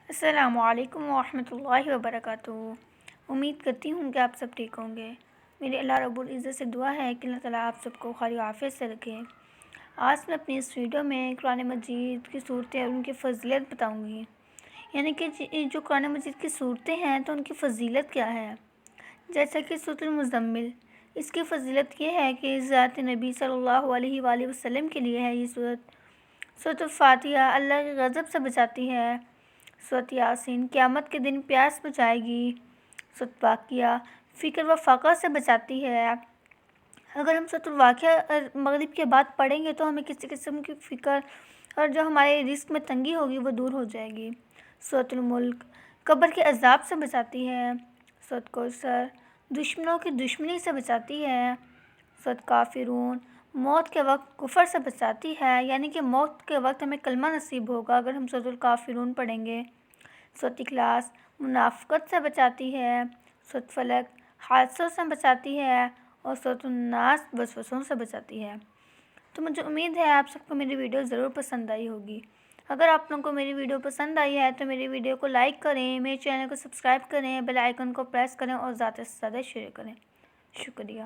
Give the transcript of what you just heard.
السلام علیکم ورحمۃ اللہ وبرکاتہ۔ امید کرتی ہوں کہ آپ سب ٹھیک ہوں گے۔ میرے اللہ رب العزت سے دعا ہے کہ اللہ تعالیٰ آپ سب کو خیر و عافیت سے رکھے۔ آج میں اپنی اس ویڈیو میں قرآن مجید کی صورتیں اور ان کی فضیلت بتاؤں گی، یعنی کہ جو قرآن مجید کی صورتیں ہیں تو ان کی فضیلت کیا ہے۔ جیسا کہ سورۃ المزمل، اس کی فضیلت یہ ہے کہ ذات نبی صلی اللہ علیہ وآلہ وسلم کے لیے ہے یہ سورۃ الفاتحہ اللہ کے غضب سے بچاتی ہے۔ سورۃ یاسین قیامت کے دن پیاس بجھائے گی۔ سورۃ واقعہ فقر و فقر سے بچاتی ہے۔ اگر ہم سورۃ الواقعہ مغرب کے بعد پڑھیں گے تو ہمیں کسی قسم کی فکر اور جو ہمارے رزق میں تنگی ہوگی وہ دور ہو جائے گی۔ سورۃ الملک قبر کے عذاب سے بچاتی ہے۔ سورۃ کوثر دشمنوں کی دشمنی سے بچاتی ہے۔ سورۃ کافرون موت کے وقت کفر سے بچاتی ہے، یعنی کہ موت کے وقت ہمیں کلمہ نصیب ہوگا اگر ہم سورۃ الکافرون پڑھیں گے۔ سورۃ اخلاص منافقت سے بچاتی ہے۔ سورۃ فلق حادثوں سے بچاتی ہے، اور سورۃ الناس وسوسوں سے بچاتی ہے۔ تو مجھے امید ہے آپ سب کو میری ویڈیو ضرور پسند آئی ہوگی۔ اگر آپ لوگوں کو میری ویڈیو پسند آئی ہے تو میری ویڈیو کو لائک کریں، میرے چینل کو سبسکرائب کریں، بیل آئیکن کو پریس کریں اور زیادہ سے زیادہ شیئر کریں۔ شکریہ۔